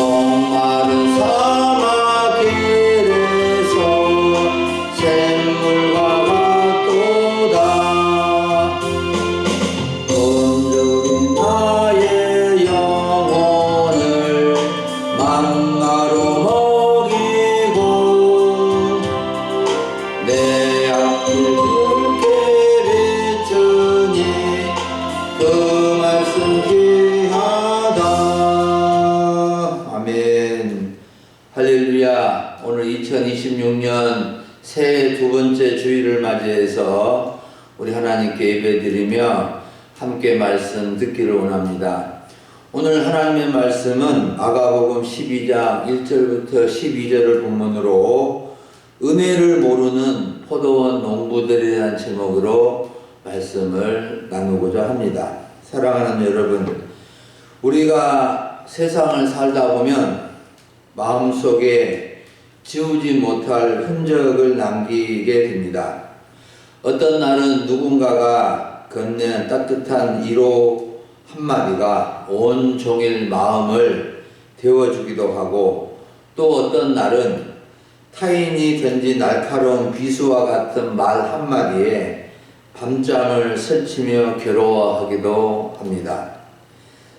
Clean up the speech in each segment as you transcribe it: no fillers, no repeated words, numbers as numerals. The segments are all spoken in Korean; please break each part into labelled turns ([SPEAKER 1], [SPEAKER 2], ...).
[SPEAKER 1] 목마른 사막 길에서 샘물과 같도다. 온전히 나의 영혼을 만나로 먹이고 내 앞을 붉게 비추니 그 말씀 귀하다. 아멘. 할렐루야. 오늘 2026년 새해 두 번째 주일을 맞이해서 우리 하나님께 예배드리며 함께 말씀 듣기를 원합니다. 오늘 하나님의 말씀은 마가복음 12장 1절부터 12절을 본문으로 은혜를 모르는 포도원 농부들에 대한 제목으로 말씀을 나누고자 합니다. 사랑하는 여러분, 우리가 세상을 살다 보면 마음속에 지우지 못할 흔적을 남기게 됩니다. 어떤 날은 누군가가 건넨 따뜻한 위로 한마디가 온종일 마음을 데워주기도 하고, 또 어떤 날은 타인이 던진 날카로운 비수와 같은 말 한마디에 밤잠을 설치며 괴로워하기도 합니다.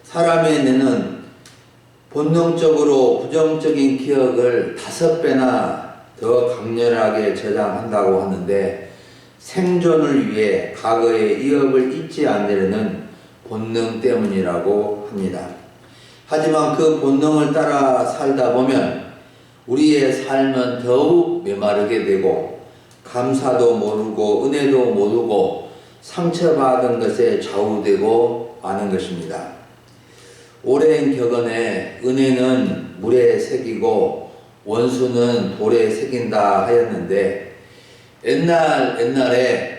[SPEAKER 1] 사람의 뇌는 본능적으로 부정적인 기억을 5배나 더 강렬하게 저장한다고 하는데, 생존을 위해 과거의 이업을 잊지 않으려는 본능 때문이라고 합니다. 하지만 그 본능을 따라 살다 보면 우리의 삶은 더욱 메마르게 되고, 감사도 모르고 은혜도 모르고 상처받은 것에 좌우되고 마는 것입니다. 오랜 격언에 은혜는 물에 새기고 원수는 돌에 새긴다 하였는데, 옛날에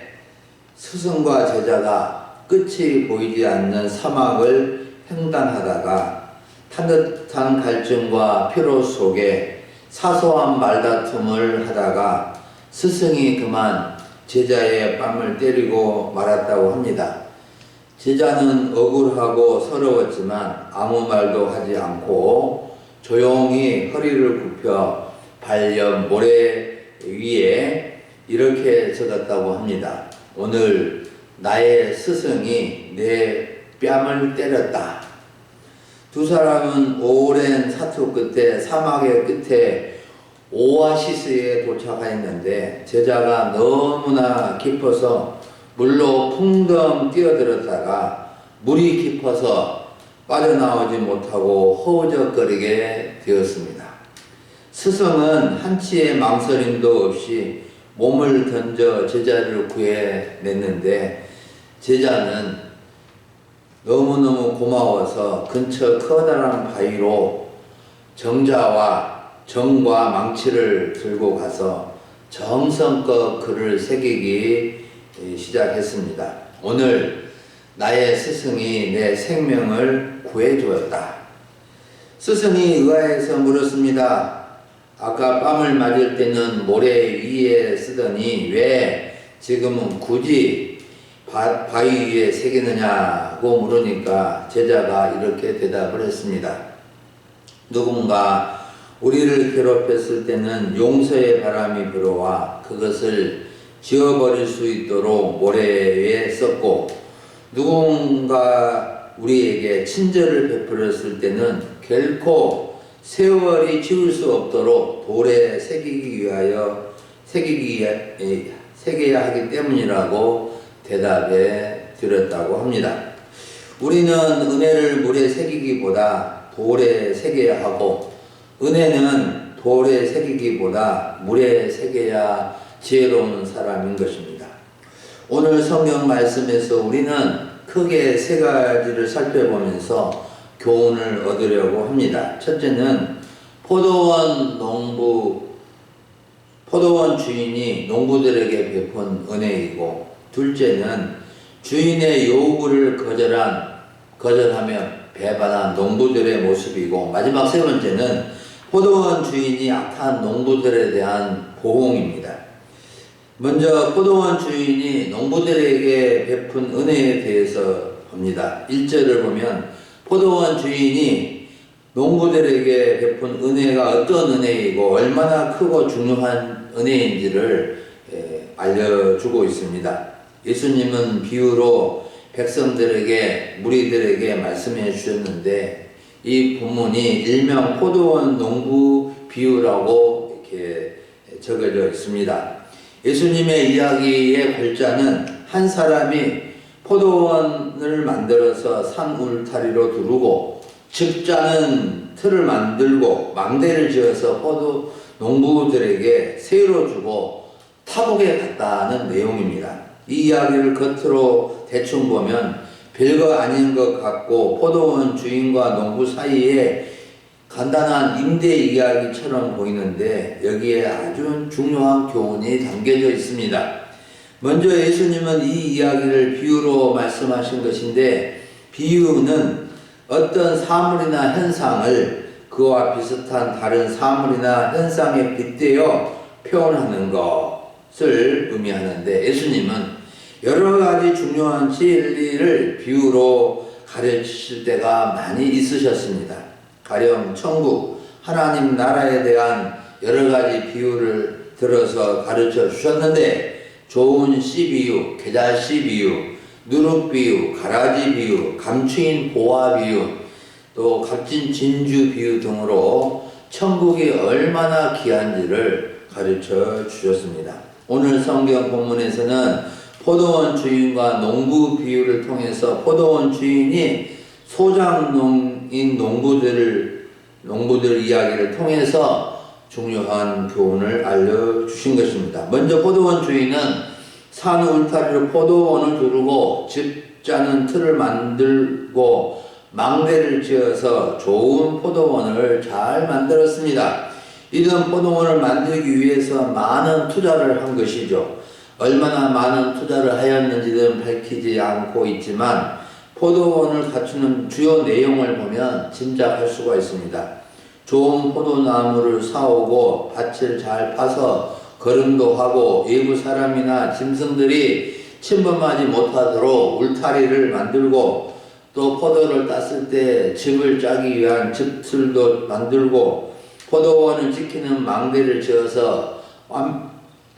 [SPEAKER 1] 스승과 제자가 끝이 보이지 않는 사막을 횡단하다가 따뜻한 갈증과 피로 속에 사소한 말다툼을 하다가 스승이 그만 제자의 뺨을 때리고 말았다고 합니다. 제자는 억울하고 서러웠지만 아무 말도 하지 않고 조용히 허리를 굽혀 발염 모래 위에 이렇게 적었다고 합니다. 오늘 나의 스승이 내 뺨을 때렸다. 두 사람은 오랜 사투 끝에 사막의 끝에 오아시스에 도착하였는데, 제자가 너무나 깊어서 물로 풍덩 뛰어들었다가 물이 깊어서 빠져나오지 못하고 허우적거리게 되었습니다. 스승은 한치의 망설임도 없이 몸을 던져 제자를 구해냈는데, 제자는 너무너무 고마워서 근처 커다란 바위로 정과 망치를 들고 가서 정성껏 글을 새기기 시작했습니다. 오늘 나의 스승이 내 생명을 구해주었다. 스승이 의아해서 물었습니다. 아까 뺨을 맞을 때는 모래 위에 쓰더니 왜 지금은 굳이 바위 위에 새기느냐고 물으니까 제자가 이렇게 대답을 했습니다. 누군가 우리를 괴롭혔을 때는 용서의 바람이 불어와 그것을 지워버릴 수 있도록 모래에 썼고, 누군가 우리에게 친절을 베풀었을 때는 결코 세월이 지울 수 없도록 돌에 새겨야 하기 때문이라고 대답해 드렸다고 합니다. 우리는 은혜를 물에 새기기보다 돌에 새겨야 하고, 은혜는 돌에 새기기보다 물에 새겨야 지혜로운 사람인 것입니다. 오늘 성경 말씀에서 우리는 크게 3가지를 살펴보면서 교훈을 얻으려고 합니다. 첫째는 포도원 주인이 농부들에게 베푼 은혜이고, 둘째는 주인의 요구를 거절하며 배반한 농부들의 모습이고, 마지막 3번째는 포도원 주인이 악한 농부들에 대한 보응입니다. 먼저 포도원 주인이 농부들에게 베푼 은혜에 대해서 봅니다. 1절을 보면 포도원 주인이 농부들에게 베푼 은혜가 어떤 은혜이고 얼마나 크고 중요한 은혜인지를 알려주고 있습니다. 예수님은 비유로 백성들에게, 무리들에게 말씀해 주셨는데, 이 본문이 일명 포도원 농부 비유라고 이렇게 적어져 있습니다. 예수님의 이야기의 골자는 한 사람이 포도원을 만들어서 산 울타리로 두르고 즙 짜는 틀을 만들고 망대를 지어서 포도 농부들에게 세로 주고 타국에 갔다는 내용입니다. 이 이야기를 겉으로 대충 보면 별거 아닌 것 같고 포도원 주인과 농부 사이에 간단한 임대 이야기처럼 보이는데 여기에 아주 중요한 교훈이 담겨져 있습니다. 먼저 예수님은 이 이야기를 비유로 말씀하신 것인데, 비유는 어떤 사물이나 현상을 그와 비슷한 다른 사물이나 현상에 빗대어 표현하는 것을 의미하는데, 예수님은 여러 가지 중요한 진리를 비유로 가르치실 때가 많이 있으셨습니다. 가령 천국, 하나님 나라에 대한 여러 가지 비유를 들어서 가르쳐 주셨는데, 좋은 씨 비유, 계자 씨 비유, 누룩 비유, 가라지 비유, 감추인 보화 비유, 또 값진 진주 비유 등으로 천국이 얼마나 귀한지를 가르쳐 주셨습니다. 오늘 성경 본문에서는 포도원 주인과 농부 비유를 통해서 포도원 주인이 소작농인 농부들 이야기를 통해서 중요한 교훈을 알려주신 것입니다. 먼저 포도원 주인은 산 울타리로 포도원을 두르고 즙 짜는 틀을 만들고 망대를 지어서 좋은 포도원을 잘 만들었습니다. 이런 포도원을 만들기 위해서 많은 투자를 한 것이죠. 얼마나 많은 투자를 하였는지는 밝히지 않고 있지만 포도원을 갖추는 주요 내용을 보면 짐작할 수가 있습니다. 좋은 포도나무를 사오고 밭을 잘 파서 거름도 하고 외부 사람이나 짐승들이 침범하지 못하도록 울타리를 만들고, 또 포도를 땄을 때 즙을 짜기 위한 즙틀도 만들고, 포도원을 지키는 망대를 지어서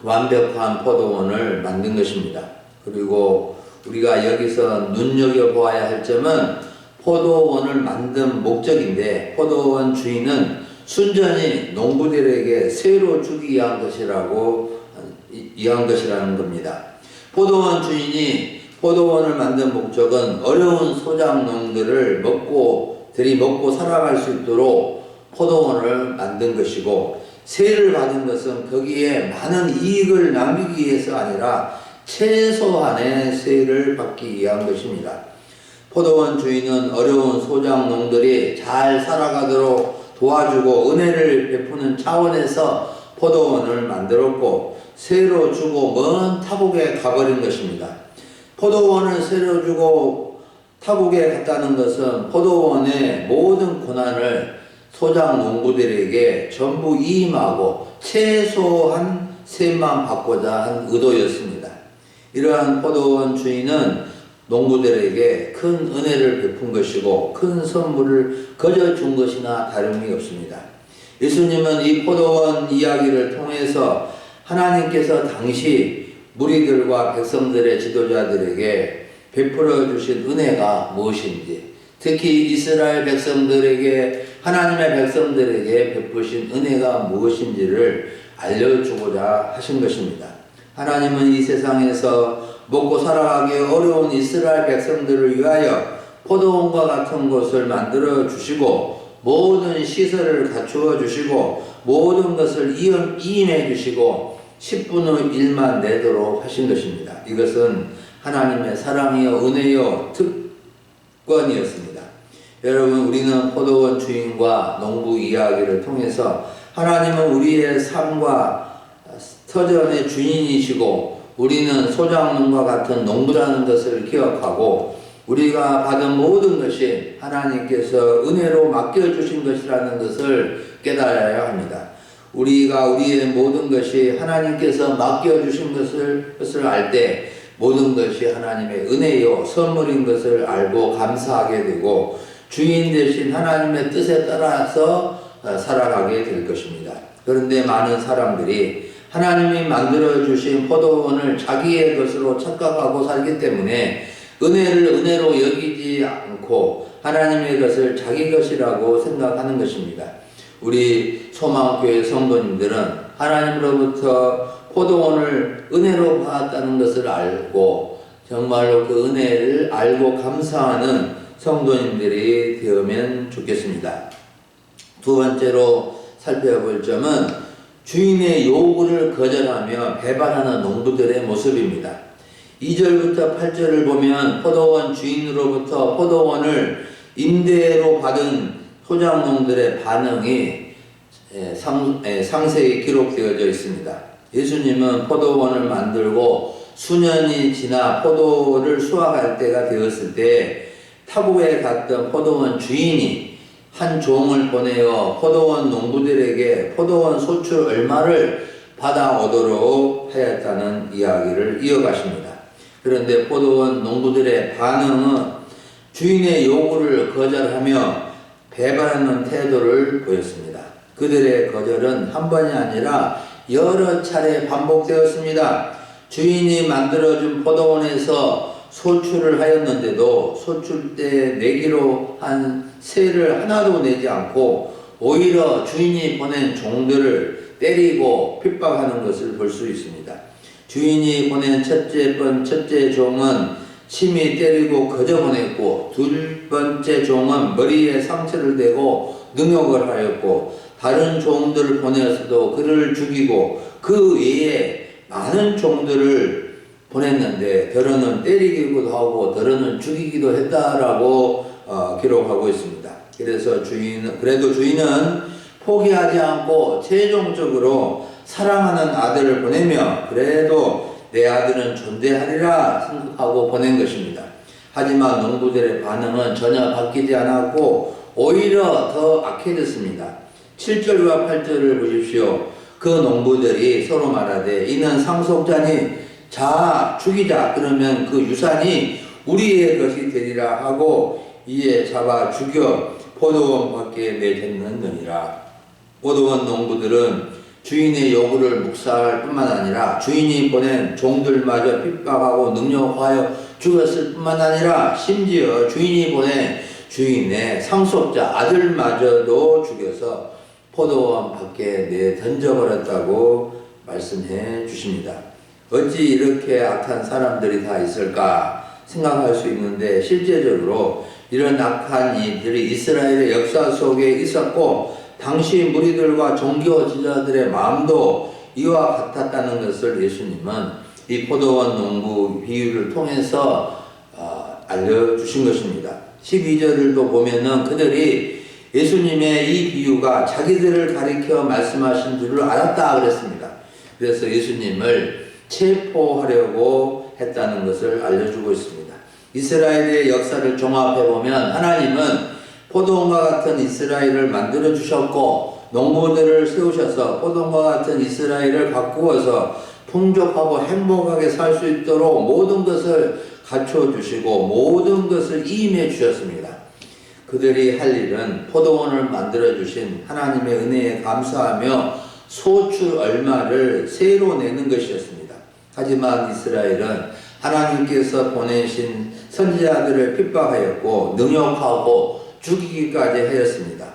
[SPEAKER 1] 완벽한 포도원을 만든 것입니다. 그리고 우리가 여기서 눈여겨보아야 할 점은 포도원을 만든 목적인데, 포도원 주인은 순전히 농부들에게 세로 주기 위한 것이라는 겁니다. 포도원 주인이 포도원을 만든 목적은 어려운 소작농들을 먹고 살아갈 수 있도록 포도원을 만든 것이고, 세를 받은 것은 거기에 많은 이익을 남기기 위해서 아니라 최소한의 세를 받기 위한 것입니다. 포도원 주인은 어려운 소작농들이 잘 살아가도록 도와주고 은혜를 베푸는 차원에서 포도원을 만들었고, 세로 주고 먼 타국에 가버린 것입니다. 포도원을 세로 주고 타국에 갔다는 것은 포도원의 모든 고난을 소작농부들에게 전부 이임하고 최소한 세만 받고자 한 의도였습니다. 이러한 포도원 주인은 농부들에게 큰 은혜를 베푼 것이고 큰 선물을 거저 준 것이나 다름이 없습니다. 예수님은 이 포도원 이야기를 통해서 하나님께서 당시 무리들과 백성들의 지도자들에게 베풀어 주신 은혜가 무엇인지, 특히 이스라엘 백성들에게, 하나님의 백성들에게 베푸신 은혜가 무엇인지를 알려주고자 하신 것입니다. 하나님은 이 세상에서 먹고 살아가기 어려운 이스라엘 백성들을 위하여 포도원과 같은 곳을 만들어 주시고, 모든 시설을 갖추어 주시고, 모든 것을 이임해 주시고 10분의 1만 내도록 하신 것입니다. 이것은 하나님의 사랑이요 은혜요 특권이었습니다. 여러분, 우리는 포도원 주인과 농부 이야기를 통해서 하나님은 우리의 삶과 터전의 주인이시고 우리는 소작농과 같은 농부라는 것을 기억하고, 우리가 받은 모든 것이 하나님께서 은혜로 맡겨주신 것이라는 것을 깨달아야 합니다. 우리가 우리의 모든 것이 하나님께서 맡겨주신 것을 알 때 모든 것이 하나님의 은혜요 선물인 것을 알고 감사하게 되고, 주인 대신 하나님의 뜻에 따라서 살아가게 될 것입니다. 그런데 많은 사람들이 하나님이 만들어주신 포도원을 자기의 것으로 착각하고 살기 때문에 은혜를 은혜로 여기지 않고 하나님의 것을 자기 것이라고 생각하는 것입니다. 우리 소망교회 성도님들은 하나님으로부터 포도원을 은혜로 받았다는 것을 알고 정말로 그 은혜를 알고 감사하는 성도님들이 되면 좋겠습니다. 두 번째로 살펴볼 점은 주인의 요구를 거절하며 배반하는 농부들의 모습입니다. 2절부터 8절을 보면 포도원 주인으로부터 포도원을 임대로 받은 소작농들의 반응이 상세히 기록되어져 있습니다. 예수님은 포도원을 만들고 수년이 지나 포도를 수확할 때가 되었을 때 타국에 갔던 포도원 주인이 한 종을 보내어 포도원 농부들에게 포도원 소출 얼마를 받아오도록 하였다는 이야기를 이어가십니다. 그런데 포도원 농부들의 반응은 주인의 요구를 거절하며 배반하는 태도를 보였습니다. 그들의 거절은 한 번이 아니라 여러 차례 반복되었습니다. 주인이 만들어준 포도원에서 소출을 하였는데도 소출 때 내기로 한 세를 하나도 내지 않고 오히려 주인이 보낸 종들을 때리고 핍박하는 것을 볼 수 있습니다. 주인이 보낸 첫째 종은 심히 때리고 거저 보냈고 두 번째 종은 머리에 상처를 대고 능욕을 하였고 다른 종들을 보내서도 그를 죽이고 그 외에 많은 종들을 보냈는데 더러는 때리기도 하고 더러는 죽이기도 했다라고 기록하고 있습니다. 그래서 그래도 주인은 포기하지 않고 최종적으로 사랑하는 아들을 보내며 그래도 내 아들은 존재하리라 생각하고 보낸 것입니다. 하지만 농부들의 반응은 전혀 바뀌지 않았고 오히려 더 악해졌습니다. 7절과 8절을 보십시오. 그 농부들이 서로 말하되 이는 상속자니 자 죽이자 그러면 그 유산이 우리의 것이 되리라 하고 이에 잡아 죽여 포도원 밖에 내줬느니라. 포도원 농부들은 주인의 요구를 묵살할 뿐만 아니라 주인이 보낸 종들마저 핍박하고 능욕하여 죽었을 뿐만 아니라 심지어 주인이 보낸 주인의 상속자 아들마저도 죽여서 포도원 밖에 내던져버렸다고 말씀해 주십니다. 어찌 이렇게 악한 사람들이 다 있을까 생각할 수 있는데 실제적으로 이런 악한 일들이 이스라엘의 역사 속에 있었고 당시 무리들과 종교 지도자들의 마음도 이와 같았다는 것을 예수님은 이 포도원 농부 비유를 통해서 알려주신 것입니다. 12절을 또 보면은 그들이 예수님의 이 비유가 자기들을 가리켜 말씀하신 줄을 알았다 그랬습니다. 그래서 예수님을 체포하려고 했다는 것을 알려주고 있습니다. 이스라엘의 역사를 종합해보면 하나님은 포도원과 같은 이스라엘을 만들어 주셨고 농부들을 세우셔서 포도원과 같은 이스라엘을 가꾸어서 풍족하고 행복하게 살 수 있도록 모든 것을 갖춰주시고 모든 것을 이임해 주셨습니다. 그들이 할 일은 포도원을 만들어 주신 하나님의 은혜에 감사하며 소출 얼마를 세로 내는 것이었습니다. 하지만 이스라엘은 하나님께서 보내신 선지자들을 핍박하였고 능욕하고 죽이기까지 하였습니다.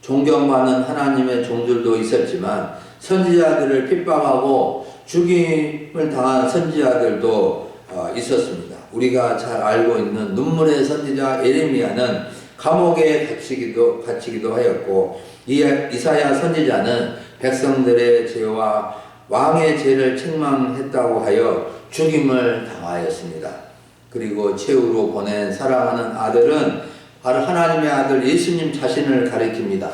[SPEAKER 1] 존경받는 하나님의 종들도 있었지만 선지자들을 핍박하고 죽임을 당한 선지자들도 있었습니다. 우리가 잘 알고 있는 눈물의 선지자 예레미야는 감옥에 갇히기도 하였고 이사야 선지자는 백성들의 죄와 왕의 죄를 책망했다고 하여 죽임을 당하였습니다. 그리고 최후로 보낸 사랑하는 아들은 바로 하나님의 아들 예수님 자신을 가리킵니다.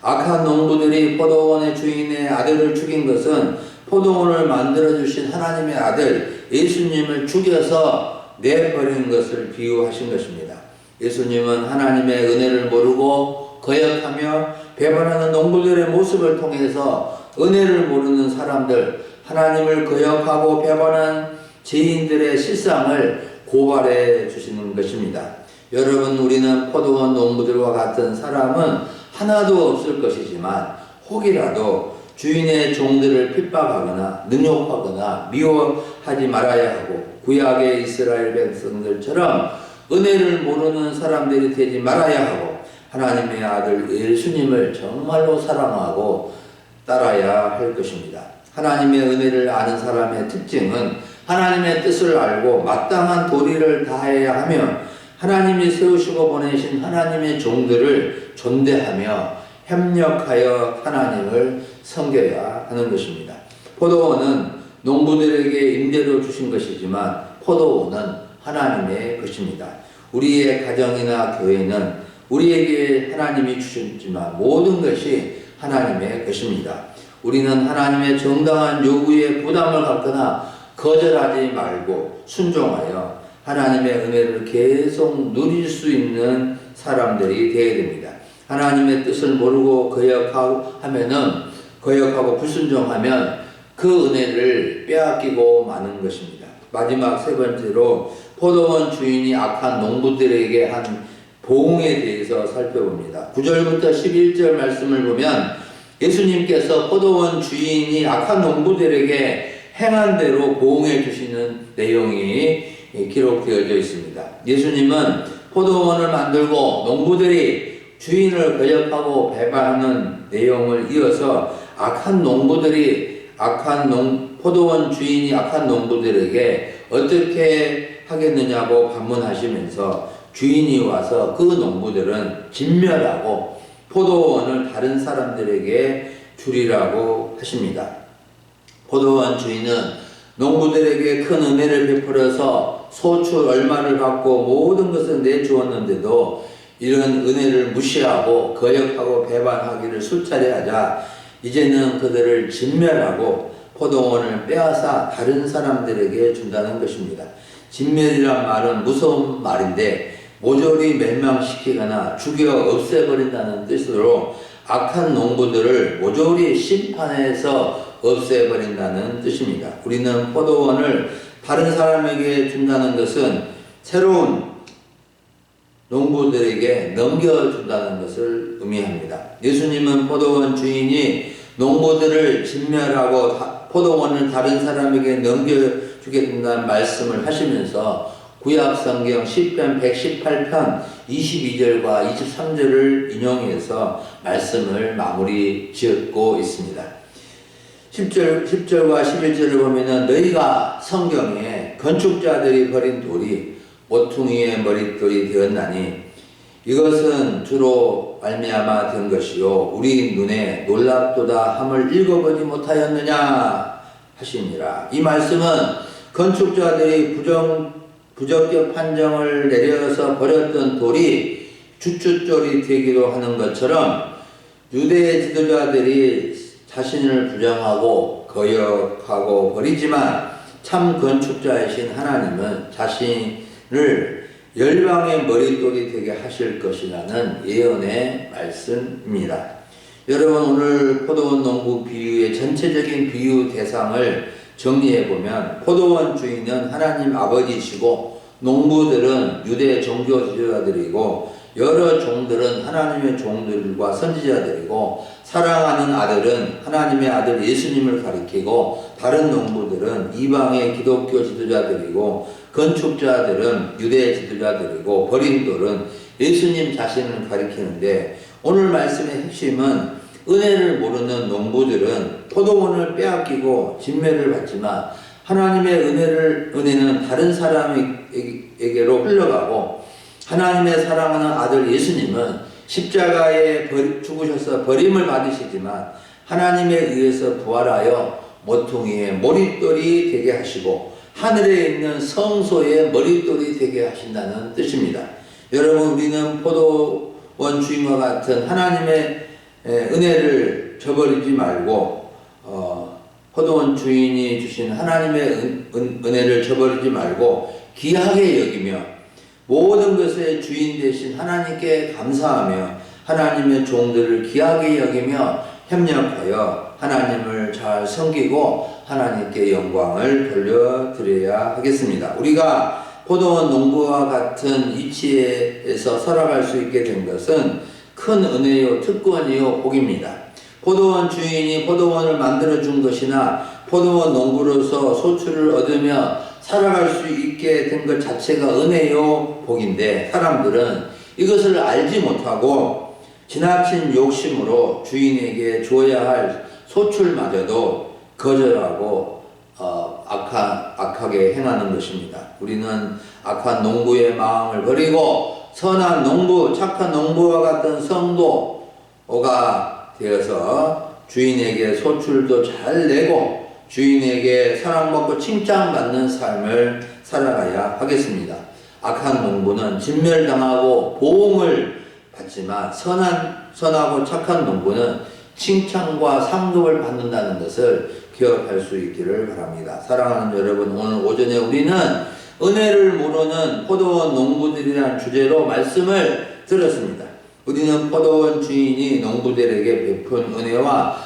[SPEAKER 1] 악한 농부들이 포도원의 주인의 아들을 죽인 것은 포도원을 만들어주신 하나님의 아들 예수님을 죽여서 내버린 것을 비유하신 것입니다. 예수님은 하나님의 은혜를 모르고 거역하며 배반하는 농부들의 모습을 통해서 은혜를 모르는 사람들, 하나님을 거역하고 배반한 죄인들의 실상을 고발해 주시는 것입니다. 여러분, 우리는 포도원 농부들과 같은 사람은 하나도 없을 것이지만 혹이라도 주인의 종들을 핍박하거나 능욕하거나 미워하지 말아야 하고, 구약의 이스라엘 백성들처럼 은혜를 모르는 사람들이 되지 말아야 하고, 하나님의 아들 예수님을 정말로 사랑하고 따라야 할 것입니다. 하나님의 은혜를 아는 사람의 특징은 하나님의 뜻을 알고 마땅한 도리를 다해야 하며, 하나님이 세우시고 보내신 하나님의 종들을 존대하며 협력하여 하나님을 섬겨야 하는 것입니다. 포도원은 농부들에게 임대로 주신 것이지만 포도원은 하나님의 것입니다. 우리의 가정이나 교회는 우리에게 하나님이 주셨지만 모든 것이 하나님의 것입니다. 우리는 하나님의 정당한 요구에 부담을 갖거나 거절하지 말고 순종하여 하나님의 은혜를 계속 누릴 수 있는 사람들이 되어야 됩니다. 하나님의 뜻을 모르고 거역하고 불순종하면 그 은혜를 빼앗기고 마는 것입니다. 마지막 세 번째로 포도원 주인이 악한 농부들에게 한 보응에 대해서 살펴봅니다. 9절부터 11절 말씀을 보면 예수님께서 포도원 주인이 악한 농부들에게 행한 대로 보응해 주시는 내용이 기록되어져 있습니다. 예수님은 포도원을 만들고 농부들이 주인을 거역하고 배반하는 내용을 이어서 포도원 주인이 악한 농부들에게 어떻게 하겠느냐고 반문하시면서 주인이 와서 그 농부들은 진멸하고 포도원을 다른 사람들에게 주리라고 하십니다. 포도원 주인은 농부들에게 큰 은혜를 베풀어서 소출 얼마를 받고 모든 것을 내주었는데도 이런 은혜를 무시하고 거역하고 배반하기를 수차례 하자 이제는 그들을 진멸하고 포도원을 빼앗아 다른 사람들에게 준다는 것입니다. 진멸이란 말은 무서운 말인데 모조리 멸망시키거나 죽여 없애버린다는 뜻으로 악한 농부들을 모조리 심판해서 없애버린다는 뜻입니다. 우리는 포도원을 다른 사람에게 준다는 것은 새로운 농부들에게 넘겨준다는 것을 의미합니다. 예수님은 포도원 주인이 농부들을 진멸하고 포도원을 다른 사람에게 넘겨주게 된다는 말씀을 하시면서 구약성경 시편 118편 22절과 23절을 인용해서 말씀을 마무리 지었고 있습니다. 10절과 11절을 보면 너희가 성경에 건축자들이 버린 돌이 모퉁이의 머릿돌이 되었나니 이것은 주로 말미암아 된 것이요 우리 눈에 놀랍도다 함을 읽어보지 못하였느냐 하시니라. 이 말씀은 건축자들이 부적격 판정을 내려서 버렸던 돌이 주춧돌이 되기도 하는 것처럼 유대 지도자들이 자신을 부정하고 거역하고 버리지만 참 건축자이신 하나님은 자신을 열방의 머릿돌이 되게 하실 것이라는 예언의 말씀입니다. 여러분, 오늘 포도원 농부 비유의 전체적인 비유 대상을 정리해보면 포도원 주인은 하나님 아버지시고 농부들은 유대 종교 지도자들이고 여러 종들은 하나님의 종들과 선지자들이고 사랑하는 아들은 하나님의 아들 예수님을 가리키고 다른 농부들은 이방의 기독교 지도자들이고 건축자들은 유대 지도자들이고 버린 돌은 예수님 자신을 가리키는데 오늘 말씀의 핵심은 은혜를 모르는 농부들은 포도원을 빼앗기고 진멸을 받지만 하나님의 은혜는 다른 사람에게로 흘러가고 하나님의 사랑하는 아들 예수님은 십자가에 죽으셔서 버림을 받으시지만 하나님에 의해서 부활하여 모퉁이의 머릿돌이 되게 하시고 하늘에 있는 성소의 머릿돌이 되게 하신다는 뜻입니다. 여러분, 우리는 포도원 주인과 같은 하나님의 은혜를 저버리지 말고 포도원 주인이 주신 하나님의 은혜를 저버리지 말고 귀하게 여기며 모든 것의 주인 되신 하나님께 감사하며 하나님의 종들을 귀하게 여기며 협력하여 하나님을 잘 섬기고 하나님께 영광을 돌려드려야 하겠습니다. 우리가 포도원 농부와 같은 위치에서 살아갈 수 있게 된 것은 큰 은혜요 특권이요 복입니다. 포도원 주인이 포도원을 만들어 준 것이나 포도원 농부로서 소출을 얻으며 살아갈 수 있게 된 것 자체가 은혜요 복인데, 사람들은 이것을 알지 못하고 지나친 욕심으로 주인에게 줘야 할 소출마저도 거절하고 악하게 행하는 것입니다. 우리는 악한 농부의 마음을 버리고 선한 농부, 착한 농부와 같은 성도가 되어서 주인에게 소출도 잘 내고 주인에게 사랑받고 칭찬받는 삶을 살아가야 하겠습니다. 악한 농부는 진멸당하고 보응을 받지만 선하고 착한 농부는 칭찬과 상급을 받는다는 것을 기억할 수 있기를 바랍니다. 사랑하는 여러분, 오늘 오전에 우리는 은혜를 모르는 포도원 농부들이라는 주제로 말씀을 들었습니다. 우리는 포도원 주인이 농부들에게 베푼 은혜와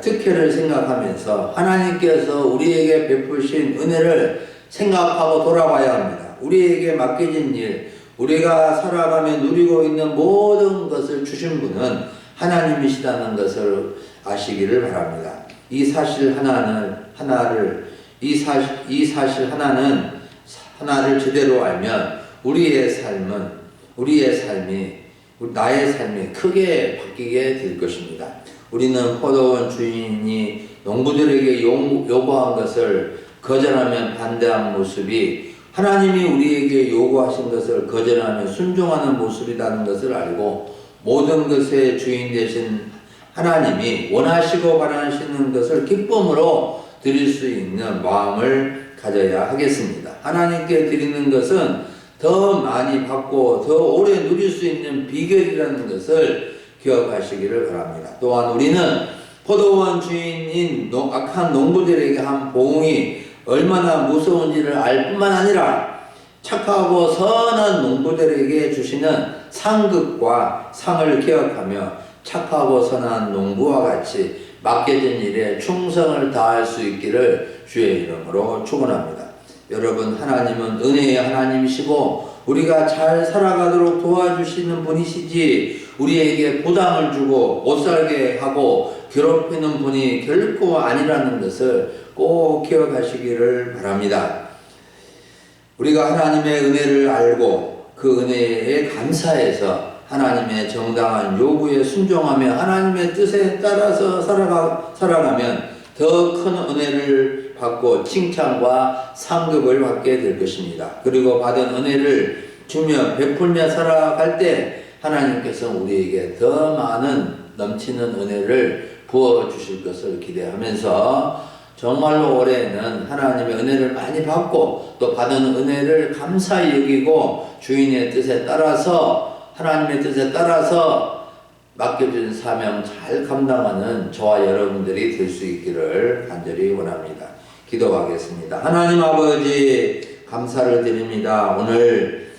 [SPEAKER 1] 특혜를 생각하면서 하나님께서 우리에게 베푸신 은혜를 생각하고 돌아가야 합니다. 우리에게 맡겨진 일, 우리가 살아가며 누리고 있는 모든 것을 주신 분은 하나님이시다는 것을 아시기를 바랍니다. 이 사실 하나를 제대로 알면 나의 삶이 크게 바뀌게 될 것입니다. 우리는 포도원 주인이 농부들에게 요구한 것을 거절하면 반대한 모습이 하나님이 우리에게 요구하신 것을 거절하며 순종하는 모습이라는 것을 알고 모든 것의 주인 되신 하나님이 원하시고 바라시는 것을 기쁨으로 드릴 수 있는 마음을 가져야 하겠습니다. 하나님께 드리는 것은 더 많이 받고 더 오래 누릴 수 있는 비결이라는 것을 기억하시기를 바랍니다. 또한 우리는 포도원 주인인 악한 농부들에게 한 보응이 얼마나 무서운지를 알 뿐만 아니라 착하고 선한 농부들에게 주시는 상급과 상을 기억하며 착하고 선한 농부와 같이 맡겨진 일에 충성을 다할 수 있기를 주의 이름으로 축원합니다. 여러분, 하나님은 은혜의 하나님이시고 우리가 잘 살아가도록 도와주시는 분이시지 우리에게 부담을 주고 못살게 하고 괴롭히는 분이 결코 아니라는 것을 꼭 기억하시기를 바랍니다. 우리가 하나님의 은혜를 알고 그 은혜에 감사해서 하나님의 정당한 요구에 순종하며 하나님의 뜻에 따라서 살아가면 더 큰 은혜를 받고 칭찬과 상급을 받게 될 것입니다. 그리고 받은 은혜를 주며 베풀며 살아갈 때 하나님께서 우리에게 더 많은 넘치는 은혜를 부어주실 것을 기대하면서 정말로 올해는 하나님의 은혜를 많이 받고 또 받은 은혜를 감사히 여기고 주인의 뜻에 따라서 하나님의 뜻에 따라서 맡겨진 사명 잘 감당하는 저와 여러분들이 될 수 있기를 간절히 원합니다. 기도하겠습니다. 하나님 아버지, 감사를 드립니다. 오늘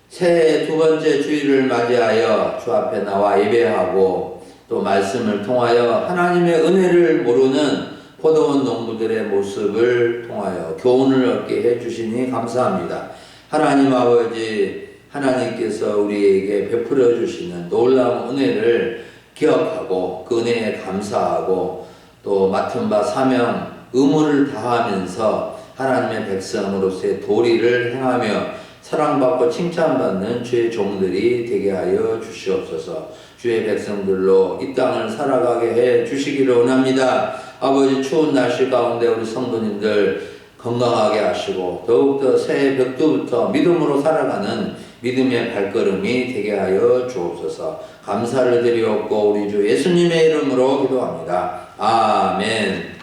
[SPEAKER 1] 새해 두 번째 주일을 맞이하여 주 앞에 나와 예배하고 또 말씀을 통하여 하나님의 은혜를 모르는 포도원 농부들의 모습을 통하여 교훈을 얻게 해주시니 감사합니다. 하나님 아버지, 하나님께서 우리에게 베풀어 주시는 놀라운 은혜를 기억하고 그 은혜에 감사하고 또 맡은 바 사명, 의무를 다하면서 하나님의 백성으로서의 도리를 행하며 사랑받고 칭찬받는 주의 종들이 되게 하여 주시옵소서. 주의 백성들로 이 땅을 살아가게 해 주시기를 원합니다. 아버지, 추운 날씨 가운데 우리 성도님들 건강하게 하시고 더욱더 새해 벽두부터 믿음으로 살아가는 믿음의 발걸음이 되게 하여 주옵소서. 감사를 드리옵고 우리 주 예수님의 이름으로 기도합니다. 아멘.